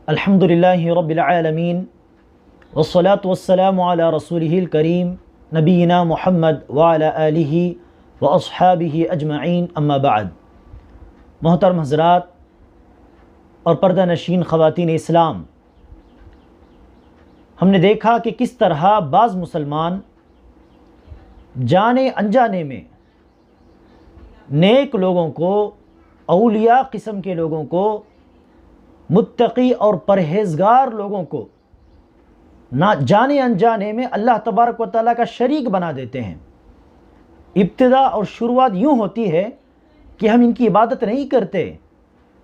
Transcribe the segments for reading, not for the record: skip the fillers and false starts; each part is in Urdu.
الحمد للہ رب العالمین والصلاة والسلام علی رسولہ الکریم نبینا محمد وعلی آلہ واصحابہ اجمعین اما بعد۔ محترم حضرات اور پردہ نشین خواتین اسلام، ہم نے دیکھا کہ کس طرح بعض مسلمان جانے انجانے میں نیک لوگوں کو، اولیاء قسم کے لوگوں کو، متقی اور پرہیزگار لوگوں کو نہ جانے انجانے میں اللہ تبارک و تعالیٰ کا شریک بنا دیتے ہیں۔ ابتدا اور شروعات یوں ہوتی ہے کہ ہم ان کی عبادت نہیں کرتے،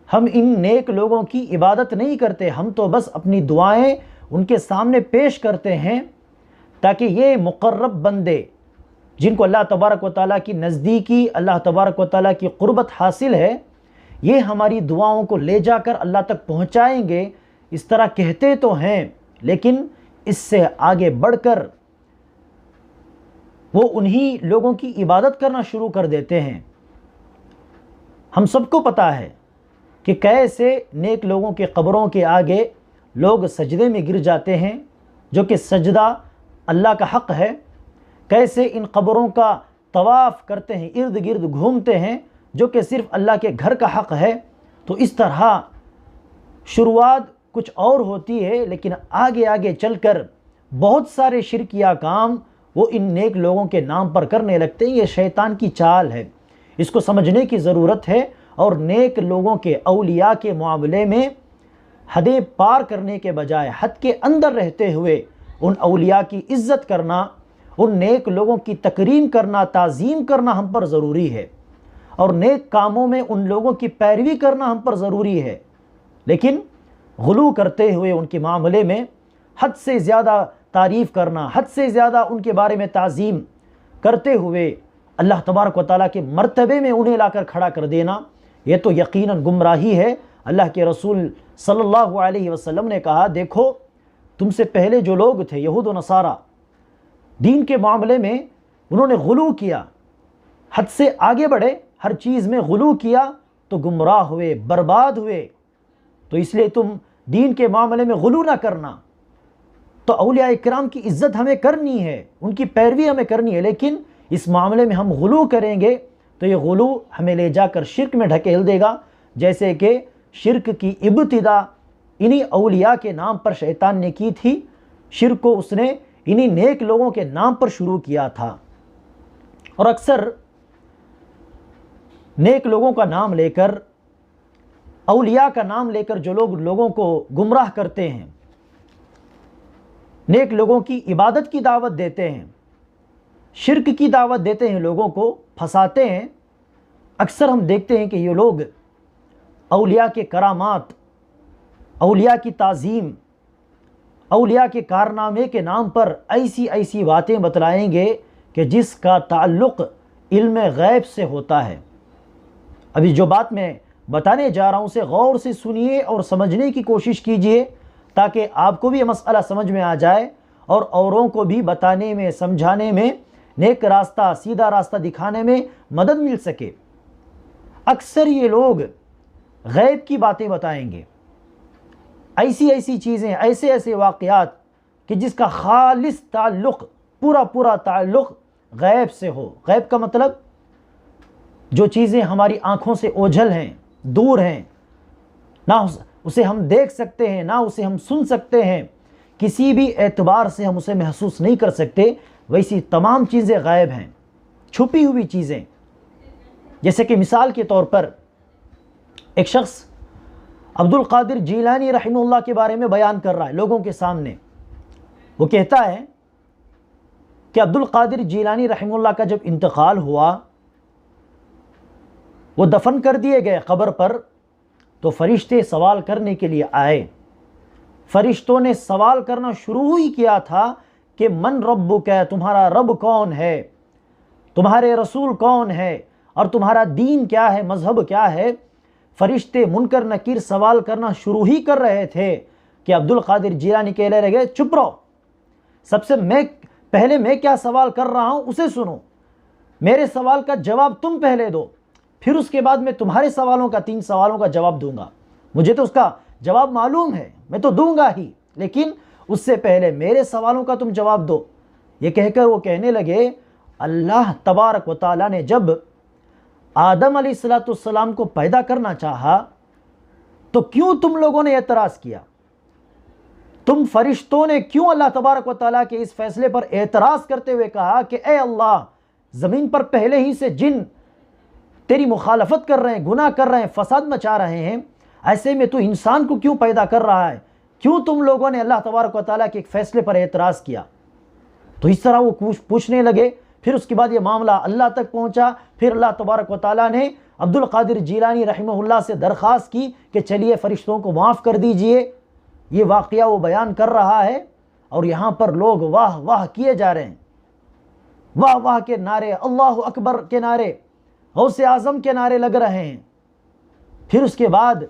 ہم ان نیک لوگوں کی عبادت نہیں کرتے، ہم تو بس اپنی دعائیں ان کے سامنے پیش کرتے ہیں تاکہ یہ مقرب بندے جن کو اللہ تبارک و تعالیٰ کی نزدیکی، اللہ تبارک و تعالیٰ کی قربت حاصل ہے، یہ ہماری دعاؤں کو لے جا کر اللہ تک پہنچائیں گے۔ اس طرح کہتے تو ہیں لیکن اس سے آگے بڑھ کر وہ انہی لوگوں کی عبادت کرنا شروع کر دیتے ہیں۔ ہم سب کو پتہ ہے کہ کیسے نیک لوگوں کے قبروں کے آگے لوگ سجدے میں گر جاتے ہیں، جو کہ سجدہ اللہ کا حق ہے، کیسے ان قبروں کا طواف کرتے ہیں، ارد گرد گھومتے ہیں، جو کہ صرف اللہ کے گھر کا حق ہے۔ تو اس طرح شروعات کچھ اور ہوتی ہے، لیکن آگے آگے چل کر بہت سارے شرکیہ کام وہ ان نیک لوگوں کے نام پر کرنے لگتے ہیں۔ یہ شیطان کی چال ہے، اس کو سمجھنے کی ضرورت ہے، اور نیک لوگوں کے، اولیاء کے معاملے میں حدیں پار کرنے کے بجائے حد کے اندر رہتے ہوئے ان اولیاء کی عزت کرنا، ان نیک لوگوں کی تکریم کرنا، تعظیم کرنا ہم پر ضروری ہے، اور نیک کاموں میں ان لوگوں کی پیروی کرنا ہم پر ضروری ہے۔ لیکن غلو کرتے ہوئے ان کے معاملے میں حد سے زیادہ تعریف کرنا، حد سے زیادہ ان کے بارے میں تعظیم کرتے ہوئے اللہ تبارک و تعالیٰ کے مرتبے میں انہیں لا کر کھڑا کر دینا، یہ تو یقیناً گمراہی ہے۔ اللہ کے رسول صلی اللہ علیہ وسلم نے کہا، دیکھو تم سے پہلے جو لوگ تھے، یہود و نصارہ، دین کے معاملے میں انہوں نے غلو کیا، حد سے آگے بڑھے، ہر چیز میں غلو کیا تو گمراہ ہوئے، برباد ہوئے۔ تو اس لیے تم دین کے معاملے میں غلو نہ کرنا۔ تو اولیاء اکرام کی عزت ہمیں کرنی ہے، ان کی پیروی ہمیں کرنی ہے، لیکن اس معاملے میں ہم غلو کریں گے تو یہ غلو ہمیں لے جا کر شرک میں ڈھکیل دے گا، جیسے کہ شرک کی ابتدا انہی اولیاء کے نام پر شیطان نے کی تھی۔ شرک کو اس نے انہی نیک لوگوں کے نام پر شروع کیا تھا۔ اور اکثر نیک لوگوں کا نام لے کر، اولیاء کا نام لے کر جو لوگ لوگوں کو گمراہ کرتے ہیں، نیک لوگوں کی عبادت کی دعوت دیتے ہیں، شرک کی دعوت دیتے ہیں، لوگوں کو پھنساتے ہیں، اکثر ہم دیکھتے ہیں کہ یہ لوگ اولیاء کے کرامات، اولیاء کی تعظیم، اولیاء کے کارنامے کے نام پر ایسی ایسی باتیں بتلائیں گے کہ جس کا تعلق علم غیب سے ہوتا ہے۔ ابھی جو بات میں بتانے جا رہا ہوں اسے غور سے سنیے اور سمجھنے کی کوشش کیجئے، تاکہ آپ کو بھی یہ مسئلہ سمجھ میں آ جائے اور اوروں کو بھی بتانے میں، سمجھانے میں، نیک راستہ، سیدھا راستہ دکھانے میں مدد مل سکے۔ اکثر یہ لوگ غیب کی باتیں بتائیں گے، ایسی ایسی چیزیں، ایسے ایسے واقعات کہ جس کا خالص تعلق، پورا تعلق غیب سے ہو۔ غیب کا مطلب جو چیزیں ہماری آنکھوں سے اوجھل ہیں، دور ہیں، نہ اسے ہم دیکھ سکتے ہیں، نہ اسے ہم سن سکتے ہیں، کسی بھی اعتبار سے ہم اسے محسوس نہیں کر سکتے، ویسی تمام چیزیں غیب ہیں، چھپی ہوئی چیزیں۔ جیسے کہ مثال کے طور پر ایک شخص عبد القادر جیلانی رحمہ اللہ کے بارے میں بیان کر رہا ہے لوگوں کے سامنے۔ وہ کہتا ہے کہ عبد القادر جیلانی رحمہ اللہ کا جب انتقال ہوا، وہ دفن کر دیے گئے قبر پر، تو فرشتے سوال کرنے کے لیے آئے۔ فرشتوں نے سوال کرنا شروع ہی کیا تھا کہ من ربک، تمہارا رب کون ہے، تمہارے رسول کون ہے، اور تمہارا دین کیا ہے، مذہب کیا ہے۔ فرشتے منکر نکیر سوال کرنا شروع ہی کر رہے تھے کہ عبد القادر جیلانی کہنے لگے، چپ رہو، سب سے پہلے میں کیا سوال کر رہا ہوں اسے سنو، میرے سوال کا جواب تم پہلے دو، پھر اس کے بعد میں تمہارے سوالوں کا، 3 سوالوں کا جواب دوں گا۔ مجھے تو اس کا جواب معلوم ہے، میں تو دوں گا ہی، لیکن اس سے پہلے میرے سوالوں کا تم جواب دو۔ یہ کہہ کر وہ کہنے لگے اللہ تبارک و تعالیٰ نے جب آدم علیہ السلام کو پیدا کرنا چاہا تو کیوں تم لوگوں نے اعتراض کیا؟ تم فرشتوں نے کیوں اللہ تبارک و تعالیٰ کے اس فیصلے پر اعتراض کرتے ہوئے کہا کہ اے اللہ، زمین پر پہلے ہی سے جن تیری مخالفت کر رہے ہیں، گناہ کر رہے ہیں، فساد مچا رہے ہیں، ایسے میں تو انسان کو کیوں پیدا کر رہا ہے؟ کیوں تم لوگوں نے اللہ تبارک و تعالیٰ کے ایک فیصلے پر اعتراض کیا؟ تو اس طرح وہ پوچھنے لگے۔ پھر اس کے بعد یہ معاملہ اللہ تک پہنچا۔ پھر اللہ تبارک و تعالیٰ نے عبد القادر جیلانی رحمہ اللہ سے درخواست کی کہ چلیے فرشتوں کو معاف کر دیجئے۔ یہ واقعہ وہ بیان کر رہا ہے اور یہاں پر لوگ واہ واہ کیے جا رہے ہیں، واہ واہ کے نعرے، اللہ اکبر کے نعرے، غوث اعظم کے نعرے لگ رہے ہیں۔ پھر اس کے بعد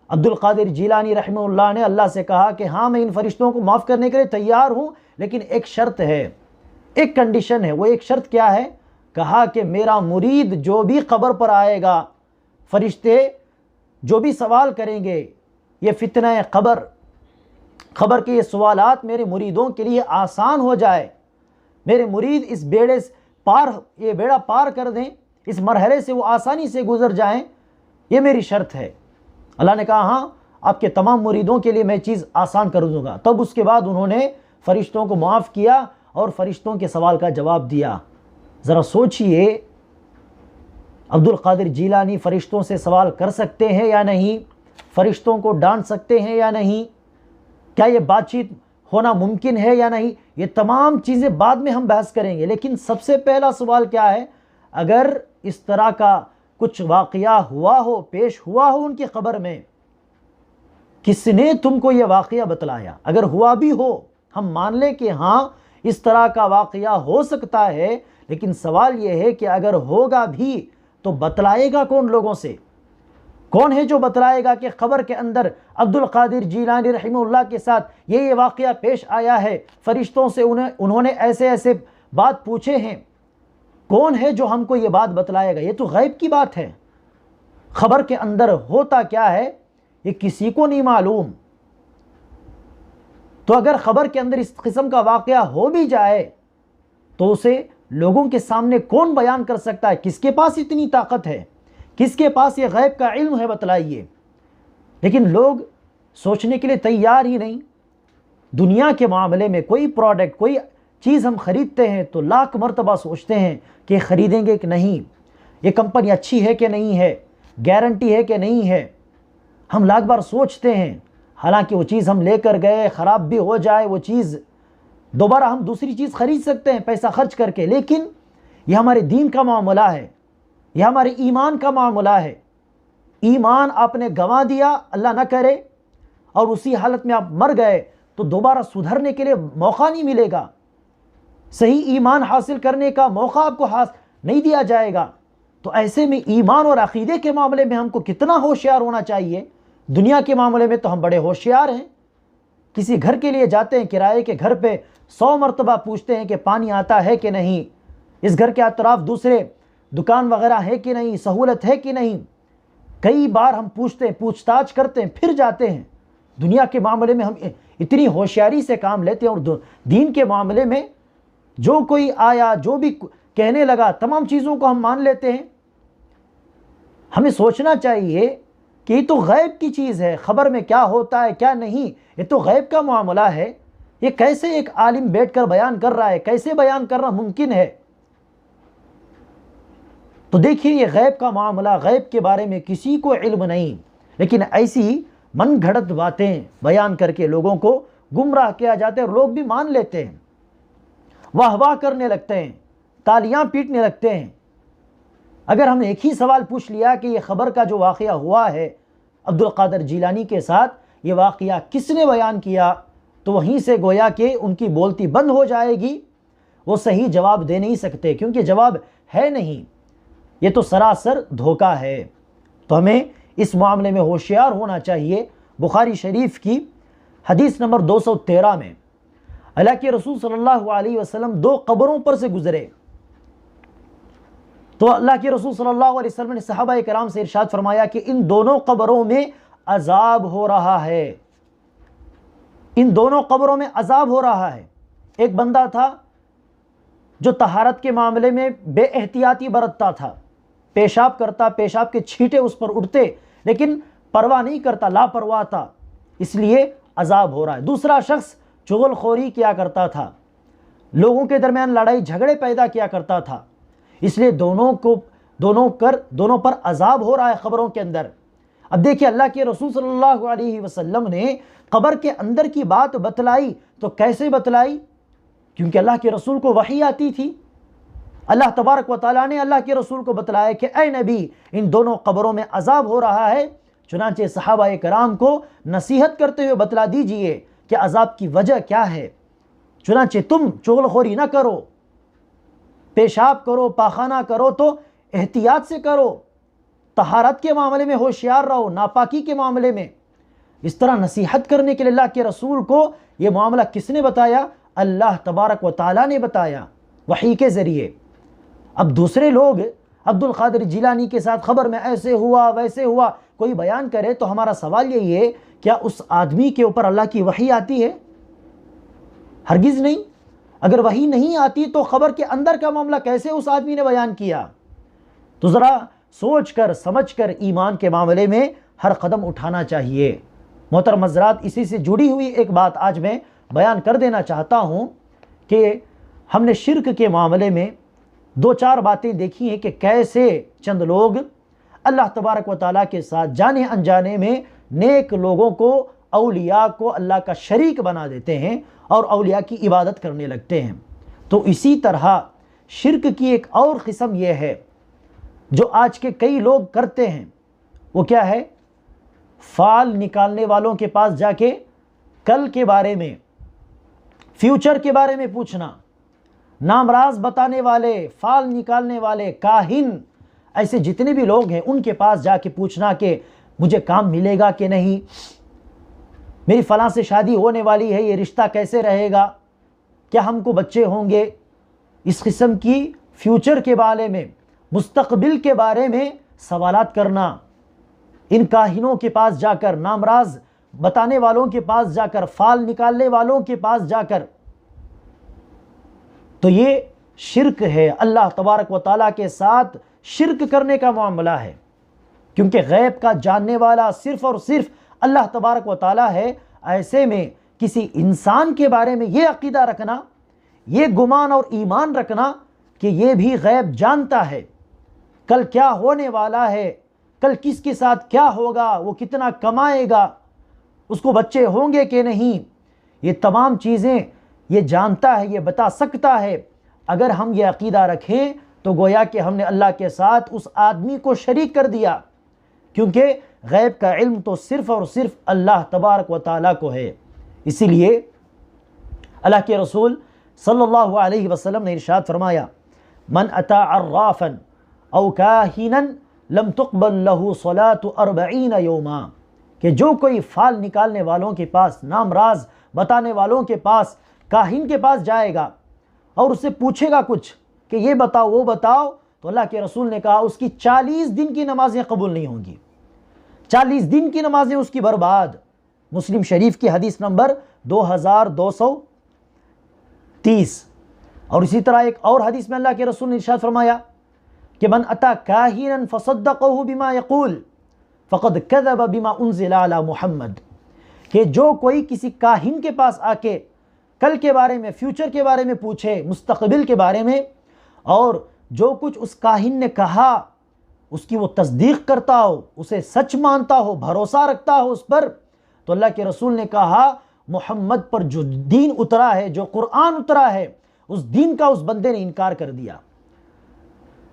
عبد القادر جیلانی رحمہ اللہ نے اللہ سے کہا کہ ہاں میں ان فرشتوں کو معاف کرنے کے لیے تیار ہوں، لیکن ایک شرط ہے، ایک کنڈیشن ہے۔ وہ ایک شرط کیا ہے؟ کہا کہ میرا مرید جو بھی قبر پر آئے گا، فرشتے جو بھی سوال کریں گے، یہ فتنہ قبر کے یہ سوالات میرے مریدوں کے لیے آسان ہو جائے، میرے مرید اس یہ بیڑا پار کر دیں، اس مرحلے سے وہ آسانی سے گزر جائیں، یہ میری شرط ہے۔ اللہ نے کہا ہاں آپ کے تمام مریدوں کے لیے میں چیز آسان کر دوں گا۔ تب اس کے بعد انہوں نے فرشتوں کو معاف کیا اور فرشتوں کے سوال کا جواب دیا۔ ذرا سوچئے، عبد القادر جیلانی فرشتوں سے سوال کر سکتے ہیں یا نہیں؟ فرشتوں کو ڈانٹ سکتے ہیں یا نہیں؟ کیا یہ بات چیت ہونا ممکن ہے یا نہیں؟ یہ تمام چیزیں بعد میں ہم بحث کریں گے، لیکن سب سے پہلا سوال کیا ہے؟ اگر اس طرح کا کچھ واقعہ ہوا ہو، پیش ہوا ہو ان کی قبر میں، کس نے تم کو یہ واقعہ بتلایا؟ اگر ہوا بھی ہو، ہم مان لیں کہ ہاں اس طرح کا واقعہ ہو سکتا ہے، لیکن سوال یہ ہے کہ اگر ہوگا بھی تو بتلائے گا کون لوگوں سے؟ کون ہے جو بتلائے گا کہ قبر کے اندر عبد القادر جیلانی رحمہ اللہ کے ساتھ یہ واقعہ پیش آیا ہے، فرشتوں سے انہوں نے ایسے بات پوچھے ہیں؟ کون ہے جو ہم کو یہ بات بتلائے گا؟ یہ تو غیب کی بات ہے۔ قبر کے اندر ہوتا کیا ہے یہ کسی کو نہیں معلوم۔ تو اگر قبر کے اندر اس قسم کا واقعہ ہو بھی جائے تو اسے لوگوں کے سامنے کون بیان کر سکتا ہے؟ کس کے پاس اتنی طاقت ہے؟ کس کے پاس یہ غیب کا علم ہے؟ بتلائیے۔ لیکن لوگ سوچنے کے لیے تیار ہی نہیں۔ دنیا کے معاملے میں کوئی پروڈکٹ، کوئی چیز ہم خریدتے ہیں تو لاکھ مرتبہ سوچتے ہیں کہ خریدیں گے کہ نہیں، یہ کمپنی اچھی ہے کہ نہیں ہے، گارنٹی ہے کہ نہیں ہے، ہم لاکھ بار سوچتے ہیں۔ حالانکہ وہ چیز ہم لے کر گئے، خراب بھی ہو جائے وہ چیز، دوبارہ ہم دوسری چیز خرید سکتے ہیں پیسہ خرچ کر کے، لیکن یہ ہمارے دین کا معاملہ ہے، یہ ہمارے ایمان کا معاملہ ہے۔ ایمان آپ نے گنوا دیا، اللہ نہ کرے، اور اسی حالت میں آپ مر گئے تو دوبارہ سدھرنے کے لیے موقع نہیں ملے گا، صحیح ایمان حاصل کرنے کا موقع آپ کو نہیں دیا جائے گا۔ تو ایسے میں ایمان اور عقیدے کے معاملے میں ہم کو کتنا ہوشیار ہونا چاہیے۔ دنیا کے معاملے میں تو ہم بڑے ہوشیار ہیں، کسی گھر کے لیے جاتے ہیں کرائے کے گھر پہ 100 مرتبہ پوچھتے ہیں کہ پانی آتا ہے کہ نہیں، اس گھر کے اطراف دوسرے دکان وغیرہ ہے کہ نہیں، سہولت ہے کہ نہیں، کئی بار ہم پوچھتے ہیں، پوچھ تاچھ کرتے ہیں، پھر جاتے ہیں۔ دنیا کے معاملے میں ہم اتنی ہوشیاری سے کام لیتے ہیں، اور دین کے معاملے میں جو کوئی آیا، جو بھی کہنے لگا، تمام چیزوں کو ہم مان لیتے ہیں۔ ہمیں سوچنا چاہیے کہ یہ تو غیب کی چیز ہے، خبر میں کیا ہوتا ہے کیا نہیں، یہ تو غیب کا معاملہ ہے۔ یہ کیسے ایک عالم بیٹھ کر بیان کر رہا ہے؟ کیسے بیان کرنا ممکن ہے؟ تو دیکھیے یہ غیب کا معاملہ، غیب کے بارے میں کسی کو علم نہیں، لیکن ایسی من گھڑت باتیں بیان کر کے لوگوں کو گمراہ کیا جاتا ہے، اور لوگ بھی مان لیتے ہیں، واہ واہ کرنے لگتے ہیں، تالیاں پیٹنے لگتے ہیں۔ اگر ہم ایک ہی سوال پوچھ لیا کہ یہ خبر کا جو واقعہ ہوا ہے عبد القادر جیلانی کے ساتھ، یہ واقعہ کس نے بیان کیا، تو وہیں سے گویا کہ ان کی بولتی بند ہو جائے گی، وہ صحیح جواب دے نہیں سکتے، کیونکہ جواب ہے نہیں، یہ تو سراسر دھوکہ ہے۔ تو ہمیں اس معاملے میں ہوشیار ہونا چاہیے۔ بخاری شریف کی حدیث نمبر 213 میں اللہ کے رسول صلی اللہ علیہ وسلم 2 قبروں پر سے گزرے، تو اللہ کے رسول صلی اللہ علیہ وسلم نے صحابہ کرام سے ارشاد فرمایا کہ ان دونوں قبروں میں عذاب ہو رہا ہے، ان دونوں قبروں میں عذاب ہو رہا ہے۔ ایک بندہ تھا جو طہارت کے معاملے میں بے احتیاطی برتتا تھا، پیشاب کرتا، پیشاب کے چھینٹے اس پر اڑتے، لیکن پرواہ نہیں کرتا، لاپرواہ تھا، اس لیے عذاب ہو رہا ہے۔ دوسرا شخص چغل خوری کیا کرتا تھا، لوگوں کے درمیان لڑائی جھگڑے پیدا کیا کرتا تھا، اس لیے دونوں پر عذاب ہو رہا ہے قبروں کے اندر۔ اب دیکھیے اللہ کے رسول صلی اللہ علیہ وسلم نے قبر کے اندر کی بات بتلائی تو کیسے بتلائی؟ کیونکہ اللہ کے رسول کو وحی آتی تھی۔ اللہ تبارک و تعالیٰ نے اللہ کے رسول کو بتلایا کہ اے نبی، ان دونوں قبروں میں عذاب ہو رہا ہے، چنانچہ صحابہ کرام کو نصیحت کرتے ہوئے بتلا دیجئے کہ عذاب کی وجہ کیا ہے۔ چنانچہ تم چغل خوری نہ کرو، پیشاب کرو، پاخانہ کرو تو احتیاط سے کرو، طہارت کے معاملے میں ہوشیار رہو، ناپاکی کے معاملے میں۔ اس طرح نصیحت کرنے کے لیے اللہ کے رسول کو یہ معاملہ کس نے بتایا؟ اللہ تبارک و تعالیٰ نے بتایا وحی کے ذریعے۔ اب دوسرے لوگ عبد القادر جیلانی کے ساتھ خبر میں ایسے ہوا ویسے ہوا کوئی بیان کرے تو ہمارا سوال یہی ہے، کیا اس آدمی کے اوپر اللہ کی وحی آتی ہے؟ ہرگز نہیں۔ اگر وحی نہیں آتی تو خبر کے اندر کا معاملہ کیسے اس آدمی نے بیان کیا؟ تو ذرا سوچ کر سمجھ کر ایمان کے معاملے میں ہر قدم اٹھانا چاہیے۔ محترم حضرات، اسی سے جڑی ہوئی ایک بات آج میں بیان کر دینا چاہتا ہوں کہ ہم نے شرک کے معاملے میں دو چار باتیں دیکھی ہیں کہ کیسے چند لوگ اللہ تبارک و تعالیٰ کے ساتھ جانے انجانے میں نیک لوگوں کو، اولیاء کو اللہ کا شریک بنا دیتے ہیں اور اولیاء کی عبادت کرنے لگتے ہیں۔ تو اسی طرح شرک کی ایک اور قسم یہ ہے جو آج کے کئی لوگ کرتے ہیں، وہ کیا ہے؟ فال نکالنے والوں کے پاس جا کے کل کے بارے میں، فیوچر کے بارے میں پوچھنا، نامراز بتانے والے، فال نکالنے والے، کاہن، ایسے جتنے بھی لوگ ہیں ان کے پاس جا کے پوچھنا کہ مجھے کام ملے گا کہ نہیں، میری فلاں سے شادی ہونے والی ہے، یہ رشتہ کیسے رہے گا، کیا ہم کو بچے ہوں گے؟ اس قسم کی فیوچر کے بارے میں، مستقبل کے بارے میں سوالات کرنا، ان کاہنوں کے پاس جا کر، نامراز بتانے والوں کے پاس جا کر، فال نکالنے والوں کے پاس جا کر، تو یہ شرک ہے، اللہ تبارک و تعالیٰ کے ساتھ شرک کرنے کا معاملہ ہے۔ کیونکہ غیب کا جاننے والا صرف اور صرف اللہ تبارک و تعالیٰ ہے، ایسے میں کسی انسان کے بارے میں یہ عقیدہ رکھنا، یہ گمان اور ایمان رکھنا کہ یہ بھی غیب جانتا ہے، کل کیا ہونے والا ہے، کل کس کے ساتھ کیا ہوگا، وہ کتنا کمائے گا، اس کو بچے ہوں گے کہ نہیں، یہ تمام چیزیں یہ جانتا ہے، یہ بتا سکتا ہے۔ اگر ہم یہ عقیدہ رکھیں تو گویا کہ ہم نے اللہ کے ساتھ اس آدمی کو شریک کر دیا، کیونکہ غیب کا علم تو صرف اور صرف اللہ تبارک و تعالیٰ کو ہے۔ اسی لیے اللہ کے رسول صلی اللہ علیہ وسلم نے ارشاد فرمایا، من اتا عرافا او کاہنا لم تقبل له صلاة 40 یوما، کہ جو کوئی فال نکالنے والوں کے پاس، نامراز بتانے والوں کے پاس، کاہن کے پاس جائے گا اور اس سے پوچھے گا کچھ کہ یہ بتاؤ وہ بتاؤ، تو اللہ کے رسول نے کہا اس کی 40 دن کی نمازیں قبول نہیں ہوں گی، 40 دن کی نمازیں اس کی برباد۔ مسلم شریف کی حدیث نمبر 2230۔ اور اسی طرح ایک اور حدیث میں اللہ کے رسول نے ارشاد فرمایا کہ من اتا کاہنا فصدقه بما يقول فقد كذب بما انزل على محمد، کہ جو کوئی کسی کاہن کے پاس آ کے کل کے بارے میں، فیوچر کے بارے میں پوچھے، مستقبل کے بارے میں، اور جو کچھ اس کاہن نے کہا اس کی وہ تصدیق کرتا ہو، اسے سچ مانتا ہو، بھروسہ رکھتا ہو اس پر، تو اللہ کے رسول نے کہا محمد پر جو دین اترا ہے، جو قرآن اترا ہے، اس دین کا اس بندے نے انکار کر دیا۔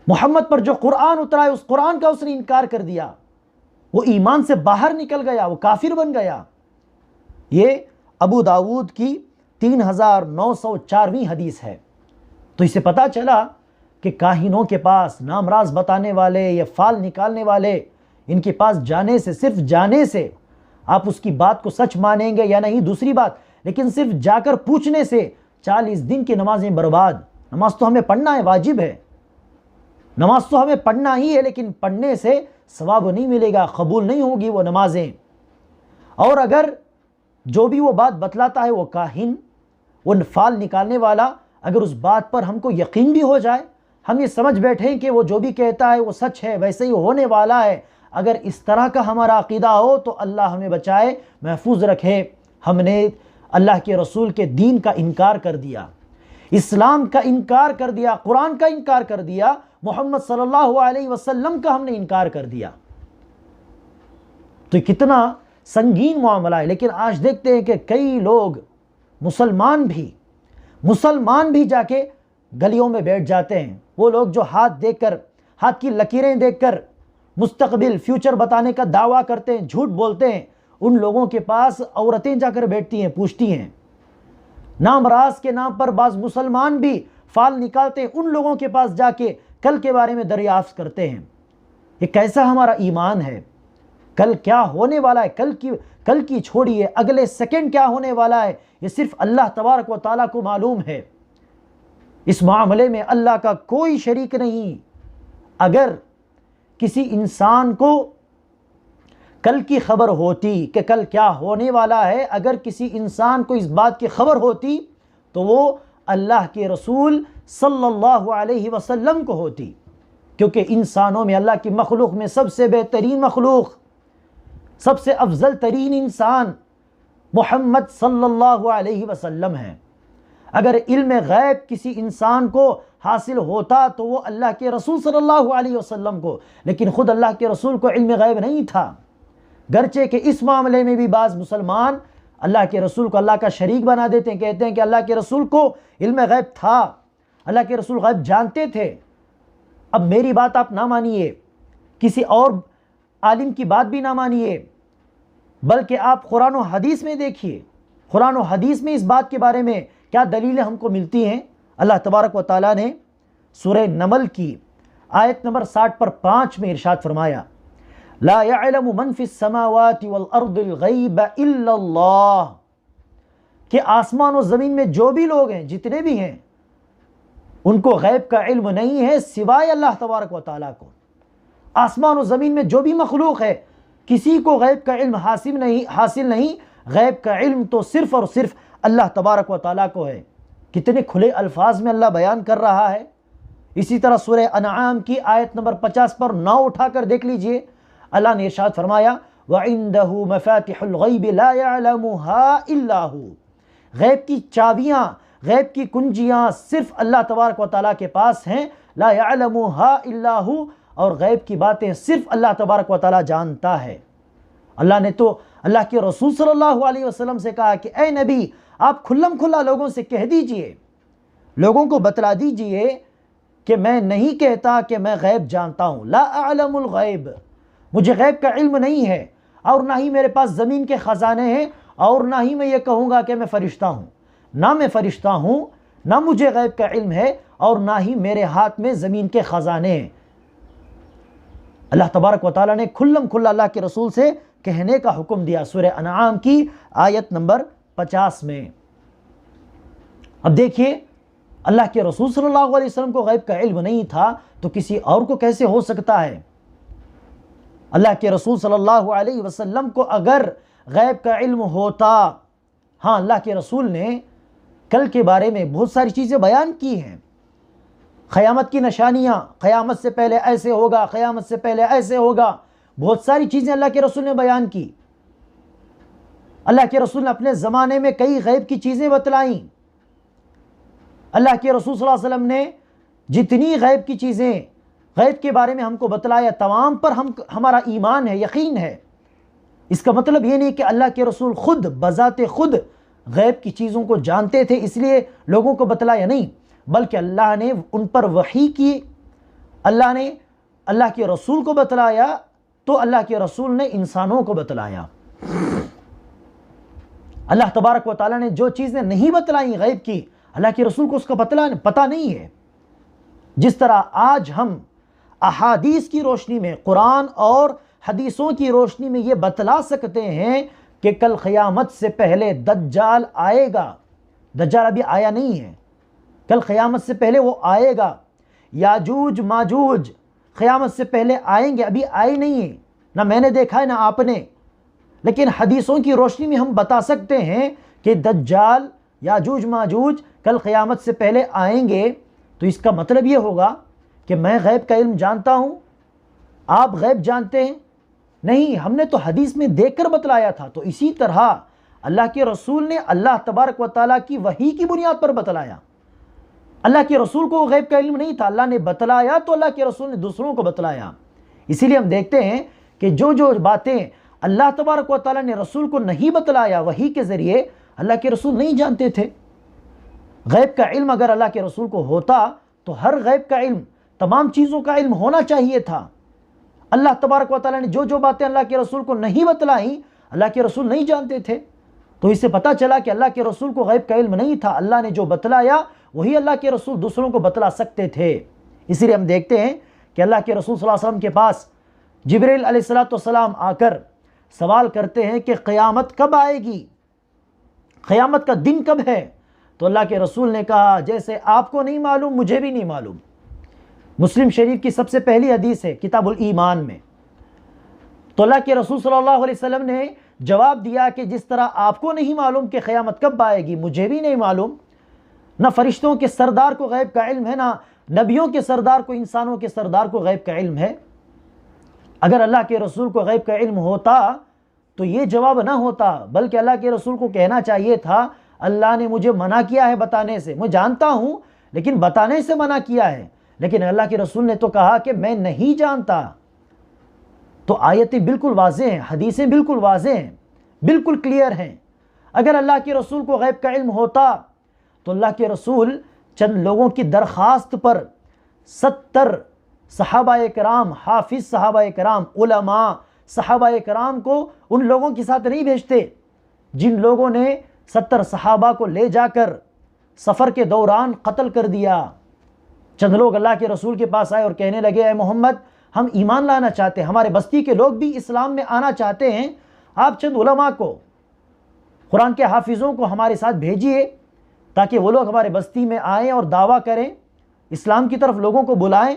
محمد پر جو قرآن اترا ہے اس قرآن کا اس نے انکار کر دیا، وہ ایمان سے باہر نکل گیا، وہ کافر بن گیا۔ یہ ابو داود کی 3904ویں حدیث ہے۔ تو اس سے پتہ چلا کہ کاہنوں کے پاس، نامراز بتانے والے یا فال نکالنے والے، ان کے پاس جانے سے، صرف جانے سے آپ اس کی بات کو سچ مانیں گے یا نہیں دوسری بات، لیکن صرف جا کر پوچھنے سے 40 دن کی نمازیں برباد۔ نماز تو ہمیں پڑھنا ہے، واجب ہے، نماز تو ہمیں پڑھنا ہی ہے، لیکن پڑھنے سے ثواب نہیں ملے گا، قبول نہیں ہوگی وہ نمازیں۔ اور اگر جو بھی وہ بات بتلاتا ہے وہ کاہن، وہ فال نکالنے والا، اگر اس بات پر ہم کو یقین بھی ہو جائے، ہم یہ سمجھ بیٹھیں کہ وہ جو بھی کہتا ہے وہ سچ ہے، ویسے ہی ہونے والا ہے، اگر اس طرح کا ہمارا عقیدہ ہو تو اللہ ہمیں بچائے، محفوظ رکھے، ہم نے اللہ کے رسول کے دین کا انکار کر دیا، اسلام کا انکار کر دیا، قرآن کا انکار کر دیا، محمد صلی اللہ علیہ وسلم کا ہم نے انکار کر دیا۔ تو کتنا سنگین معاملہ ہے۔ لیکن آج دیکھتے ہیں کہ کئی لوگ مسلمان بھی جا کے گلیوں میں بیٹھ جاتے ہیں، وہ لوگ جو ہاتھ کی لکیریں دیکھ کر مستقبل فیوچر بتانے کا دعویٰ کرتے ہیں، جھوٹ بولتے ہیں، ان لوگوں کے پاس عورتیں جا کر بیٹھتی ہیں، پوچھتی ہیں، نام راز کے نام پر بعض مسلمان بھی فال نکالتے ہیں، ان لوگوں کے پاس جا کے کل کے بارے میں دریافت کرتے ہیں۔ یہ کیسا ہمارا ایمان ہے؟ کل کیا ہونے والا ہے، کل کی چھوڑیے، اگلے سیکنڈ کیا ہونے والا ہے، یہ صرف اللہ تبارک و تعالیٰ کو معلوم ہے۔ اس معاملے میں اللہ کا کوئی شریک نہیں۔ اگر کسی انسان کو کل کی خبر ہوتی کہ کل کیا ہونے والا ہے، اگر کسی انسان کو اس بات کی خبر ہوتی تو وہ اللہ کے رسول صلی اللہ علیہ وسلم کو ہوتی، کیونکہ انسانوں میں، اللہ کی مخلوق میں سب سے بہترین مخلوق، سب سے افضل ترین انسان محمد صلی اللہ علیہ وسلم ہے۔ اگر علم غیب کسی انسان کو حاصل ہوتا تو وہ اللہ کے رسول صلی اللہ علیہ وسلم کو، لیکن خود اللہ کے رسول کو علم غیب نہیں تھا، گرچہ کہ اس معاملے میں بھی بعض مسلمان اللہ کے رسول کو اللہ کا شریک بنا دیتے ہیں، کہتے ہیں کہ اللہ کے رسول کو علم غیب تھا، اللہ کے رسول غیب جانتے تھے۔ اب میری بات آپ نہ مانیے، کسی اور عالم کی بات بھی نہ مانیے، بلکہ آپ قرآن و حدیث میں دیکھیے، قرآن و حدیث میں اس بات کے بارے میں کیا دلیلیں ہم کو ملتی ہیں۔ اللہ تبارک و تعالیٰ نے سورہ نمل کی آیت نمبر 60 پر 5 میں ارشاد فرمایا، لا يعلم من في السماوات والارض الغیب الا اللہ، کہ آسمان و زمین میں جو بھی لوگ ہیں، جتنے بھی ہیں، ان کو غیب کا علم نہیں ہے سوائے اللہ تبارک و تعالیٰ کو۔ آسمان و زمین میں جو بھی مخلوق ہے، کسی کو غیب کا علم حاصل نہیں، غیب کا علم تو صرف اور صرف اللہ تبارک و تعالیٰ کو ہے۔ کتنے کھلے الفاظ میں اللہ بیان کر رہا ہے۔ اسی طرح سورہ انعام کی آیت نمبر 50 پر 9 اٹھا کر دیکھ لیجئے، اللہ نے ارشاد فرمایا، وَعِندَهُ مَفَاتِحُ الْغَيْبِ لَا يَعْلَمُهَا إِلَّا هُ، غیب کی چابیاں، غیب کی کنجیاں صرف اللہ تبارک و تعالیٰ کے پاس ہیں، لا يَعْلَمُهَا إِلَّا هُ، اور غیب کی باتیں صرف اللہ تبارک و تعالیٰ جانتا ہے۔ اللہ نے تو اللہ کے رسول صلی اللہ علیہ وسلم سے کہا کہ اے نبی، آپ کھلم کھلا لوگوں سے کہہ دیجئے، لوگوں کو بتلا دیجئے کہ میں نہیں کہتا کہ میں غیب جانتا ہوں، لا اعلم الغیب، مجھے غیب کا علم نہیں ہے، اور نہ ہی میرے پاس زمین کے خزانے ہیں، اور نہ ہی میں یہ کہوں گا کہ میں فرشتہ ہوں، نہ میں فرشتہ ہوں، نہ مجھے غیب کا علم ہے، اور نہ ہی میرے ہاتھ میں زمین کے خزانے ہیں۔ اللہ تبارک و تعالیٰ نے کھلم کھلا اللہ کے رسول سے کہنے کا حکم دیا سورہ انعام کی آیت نمبر 50 میں۔ اب دیکھیے، اللہ کے رسول صلی اللہ علیہ وسلم کو غیب کا علم نہیں تھا تو کسی اور کو کیسے ہو سکتا ہے؟ اللہ کے رسول صلی اللہ علیہ وسلم کو اگر غیب کا علم ہوتا، ہاں اللہ کے رسول نے کل کے بارے میں بہت ساری چیزیں بیان کی ہیں، قیامت کی نشانیاں، قیامت سے پہلے ایسے ہوگا، قیامت سے پہلے ایسے ہوگا، بہت ساری چیزیں اللہ کے رسول نے بیان کی۔ اللہ کے رسول نے اپنے زمانے میں کئی غیب کی چیزیں بتلائیں۔ اللہ کے رسول صلی اللہ علیہ وسلم نے جتنی غیب کی چیزیں غیب کے بارے میں ہم کو بتلایا، تمام پر ہمارا ایمان ہے، یقین ہے۔ اس کا مطلب یہ نہیں کہ اللہ کے رسول خود بذات خود غیب کی چیزوں کو جانتے تھے اس لیے لوگوں کو بتلایا، نہیں، بلکہ اللہ نے ان پر وحی کی، اللہ نے اللہ کے رسول کو بتلایا تو اللہ کے رسول نے انسانوں کو بتلایا۔ اللہ تبارک و تعالیٰ نے جو چیزیں نہیں بتلائیں غیب کی، اللہ کے رسول کو اس کا پتہ نہیں ہے۔ جس طرح آج ہم احادیث کی روشنی میں، قرآن اور حدیثوں کی روشنی میں یہ بتلا سکتے ہیں کہ کل قیامت سے پہلے دجال آئے گا، دجال ابھی آیا نہیں ہے، کل قیامت سے پہلے وہ آئے گا، یاجوج ماجوج قیامت سے پہلے آئیں گے، ابھی آئے نہیں ہیں، نہ میں نے دیکھا ہے نہ آپ نے، لیکن حدیثوں کی روشنی میں ہم بتا سکتے ہیں کہ دجال یاجوج ماجوج کل قیامت سے پہلے آئیں گے، تو اس کا مطلب یہ ہوگا کہ میں غیب کا علم جانتا ہوں، آپ غیب جانتے ہیں؟ نہیں، ہم نے تو حدیث میں دیکھ کر بتلایا تھا۔ تو اسی طرح اللہ کے رسول نے اللہ تبارک و تعالیٰ کی وحی کی بنیاد پر بتلایا۔ اللہ کے رسول کو غیب کا علم نہیں تھا، اللہ نے بتلایا تو اللہ کے رسول نے دوسروں کو بتلایا۔ اسی لیے ہم دیکھتے ہیں کہ جو باتیں اللہ تبارک و تعالیٰ نے رسول کو نہیں بتلایا وحی کے ذریعے، اللہ کے رسول نہیں جانتے تھے۔ غیب کا علم اگر اللہ کے رسول کو ہوتا تو ہر غیب کا علم، تمام چیزوں کا علم ہونا چاہیے تھا۔ اللہ تبارک و تعالیٰ نے جو باتیں اللہ کے رسول کو نہیں بتلائیں، اللہ کے رسول نہیں جانتے تھے۔ تو اس سے پتہ چلا کہ اللہ کے رسول کو غیب کا علم نہیں تھا، اللہ نے جو بتلایا وہی اللہ کے رسول دوسروں کو بتلا سکتے تھے۔ اسی لیے ہم دیکھتے ہیں کہ اللہ کے رسول صلی اللہ علیہ وسلم کے پاس جبریل علیہ السلام آ کر سوال کرتے ہیں کہ قیامت کب آئے گی، قیامت کا دن کب ہے؟ تو اللہ کے رسول نے کہا جیسے آپ کو نہیں معلوم مجھے بھی نہیں معلوم۔ مسلم شریف کی سب سے پہلی حدیث ہے کتاب الایمان میں۔ تو اللہ کے رسول صلی اللہ علیہ وسلم نے جواب دیا کہ جس طرح آپ کو نہیں معلوم کہ قیامت کب آئے گی، مجھے بھی نہیں معلوم۔ نہ فرشتوں کے سردار کو غیب کا علم ہے، نہ نبیوں کے سردار کو، انسانوں کے سردار کو غیب کا علم ہے۔ اگر اللہ کے رسول کو غیب کا علم ہوتا تو یہ جواب نہ ہوتا، بلکہ اللہ کے رسول کو کہنا چاہیے تھا اللہ نے مجھے منع کیا ہے بتانے سے، میں جانتا ہوں لیکن بتانے سے منع کیا ہے۔ لیکن اللہ کے رسول نے تو کہا کہ میں نہیں جانتا۔ تو آیتیں بالکل واضح ہیں، حدیثیں بالکل واضح ہیں، بالکل کلیئر ہیں۔ اگر اللہ کے رسول کو غیب کا علم ہوتا تو اللہ کے رسول چند لوگوں کی درخواست پر 70 صحابہ کرام، حافظ صحابہ کرام، علماء صحابہ کرام کو ان لوگوں کے ساتھ نہیں بھیجتے جن لوگوں نے 70 صحابہ کو لے جا کر سفر کے دوران قتل کر دیا۔ چند لوگ اللہ کے رسول کے پاس آئے اور کہنے لگے اے محمد ہم ایمان لانا چاہتے ہیں، ہمارے بستی کے لوگ بھی اسلام میں آنا چاہتے ہیں، آپ چند علماء کو، قرآن کے حافظوں کو ہمارے ساتھ بھیجیے تاکہ وہ لوگ ہمارے بستی میں آئیں اور دعویٰ کریں، اسلام کی طرف لوگوں کو بلائیں۔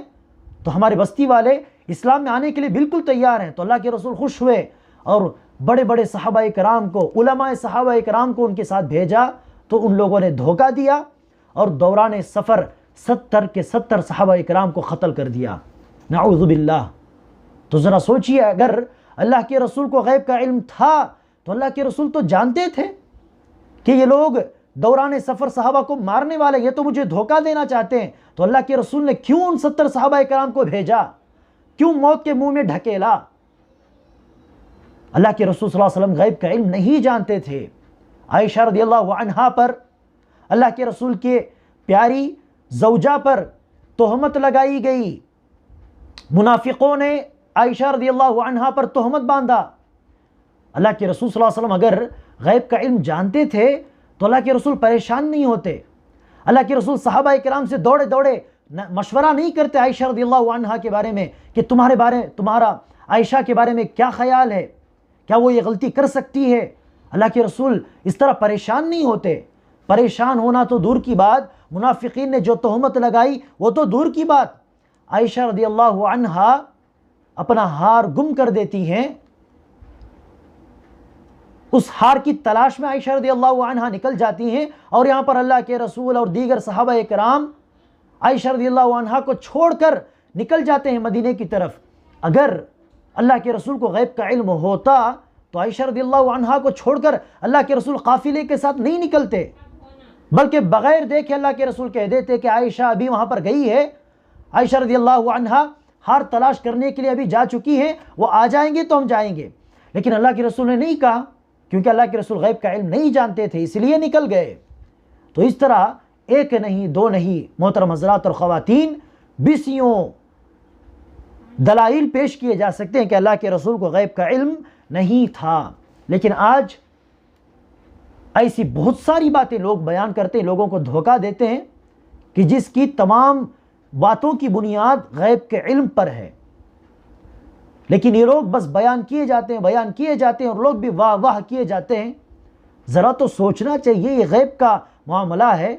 تو ہمارے بستی والے اسلام میں آنے کے لیے بالکل تیار ہیں۔ تو اللہ کے رسول خوش ہوئے اور بڑے بڑے صحابہ کرام کو، علماء صحابہ کرام کو ان کے ساتھ بھیجا۔ تو ان لوگوں نے دھوکہ دیا اور دوران سفر 70 کے 70 صحابہ کرام کو قتل کر دیا، نعوذ باللہ۔ تو ذرا سوچئے اگر اللہ کے رسول کو غیب کا علم تھا تو اللہ کے رسول تو جانتے تھے کہ یہ لوگ دوران سفر صحابہ کو مارنے والے، یہ تو مجھے دھوکہ دینا چاہتے ہیں۔ تو اللہ کے رسول نے کیوں ان 70 صحابہ کرام کو بھیجا، کیوں موت کے منہ میں ڈھکیلا؟ اللہ کے رسول صلی اللہ علیہ وسلم غیب کا علم نہیں جانتے تھے۔ عائشہ رضی اللہ عنہا پر، اللہ کے رسول کے پیاری زوجہ پر تہمت لگائی گئی، منافقوں نے عائشہ رضی اللہ عنہا پر تہمت باندھا۔ اللہ کے رسول صلی اللہ علیہ وسلم اگر غیب کا علم جانتے تھے تو اللہ کے رسول پریشان نہیں ہوتے۔ اللہ کے رسول صحابہ کرام سے دوڑے دوڑے مشورہ نہیں کرتے عائشہ رضی اللہ عنہا کے بارے میں کہ تمہارا عائشہ کے بارے میں کیا خیال ہے، کیا وہ یہ غلطی کر سکتی ہے۔ اللہ کے رسول اس طرح پریشان نہیں ہوتے۔ پریشان ہونا تو دور کی بات، منافقین نے جو تہمت لگائی وہ تو دور کی بات، عائشہ رضی اللہ عنہا اپنا ہار گم کر دیتی ہیں۔ اس ہار کی تلاش میں عائشہ رضی اللہ عنہا نکل جاتی ہیں، اور یہاں پر اللہ کے رسول اور دیگر صحابہ کرام عائشہ رضی اللہ عنہا کو چھوڑ کر نکل جاتے ہیں مدینے کی طرف۔ اگر اللہ کے رسول کو غیب کا علم ہوتا تو عائشہ رضی اللہ عنہا کو چھوڑ کر اللہ کے رسول قافلے کے ساتھ نہیں نکلتے، بلکہ بغیر دیکھے اللہ کے رسول کہہ دیتے کہ عائشہ ابھی وہاں پر گئی ہے، عائشہ رضی اللہ عنہا ہار تلاش کرنے کے لیے ابھی جا چکی ہے، وہ آ جائیں گے تو ہم جائیں گے۔ لیکن اللہ کے رسول نے نہیں کہا، کیونکہ اللہ کے رسول غیب کا علم نہیں جانتے تھے، اس لیے نکل گئے۔ تو اس طرح ایک نہیں دو نہیں محترم حضرات اور خواتین، بیسیوں دلائل پیش کیے جا سکتے ہیں کہ اللہ کے رسول کو غیب کا علم نہیں تھا۔ لیکن آج ایسی بہت ساری باتیں لوگ بیان کرتے ہیں، لوگوں کو دھوکہ دیتے ہیں کہ جس کی تمام باتوں کی بنیاد غیب کے علم پر ہے، لیکن یہ لوگ بس بیان کیے جاتے ہیں اور لوگ بھی واہ واہ کیے جاتے ہیں۔ ذرا تو سوچنا چاہیے، یہ غیب کا معاملہ ہے،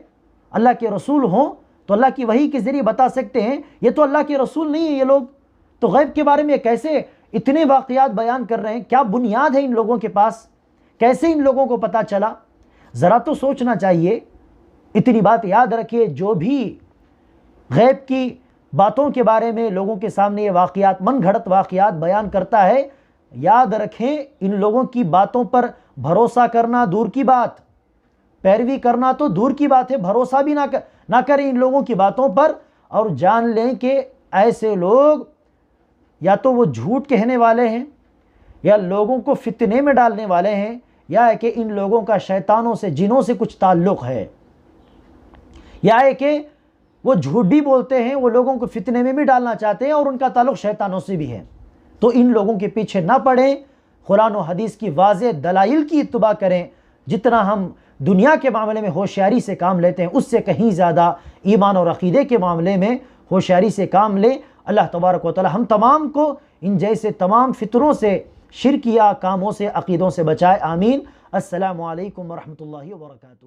اللہ کے رسول ہوں تو اللہ کی وحی کے ذریعے بتا سکتے ہیں، یہ تو اللہ کے رسول نہیں ہیں، یہ لوگ تو غیب کے بارے میں کیسے اتنے واقعات بیان کر رہے ہیں، کیا بنیاد ہے ان لوگوں کے پاس؟ کیسے ان لوگوں کو پتہ چلا؟ ذرا تو سوچنا چاہیے۔ اتنی بات یاد رکھیے، جو بھی غیب کی باتوں کے بارے میں لوگوں کے سامنے یہ واقعات، من گھڑت واقعات بیان کرتا ہے، یاد رکھیں ان لوگوں کی باتوں پر بھروسہ کرنا دور کی بات، پیروی کرنا تو دور کی بات ہے، بھروسہ بھی نہ کریں ان لوگوں کی باتوں پر، اور جان لیں کہ ایسے لوگ یا تو وہ جھوٹ کہنے والے ہیں، یا لوگوں کو فتنے میں ڈالنے والے ہیں، یا ہے کہ ان لوگوں کا شیطانوں سے، جنوں سے کچھ تعلق ہے، یا ہے کہ وہ جھوٹ بھی بولتے ہیں، وہ لوگوں کو فتنے میں بھی ڈالنا چاہتے ہیں اور ان کا تعلق شیطانوں سے بھی ہے۔ تو ان لوگوں کے پیچھے نہ پڑیں، قرآن و حدیث کی واضح دلائل کی اتباع کریں۔ جتنا ہم دنیا کے معاملے میں ہوشیاری سے کام لیتے ہیں، اس سے کہیں زیادہ ایمان اور عقیدے کے معاملے میں ہوشیاری سے کام لیں۔ اللہ تبارک و تعالی ہم تمام کو ان جیسے تمام فطروں سے، شرکیہ کاموں سے، عقیدوں سے بچائے، آمین۔ السلام علیکم ورحمۃ اللہ وبرکاتہ۔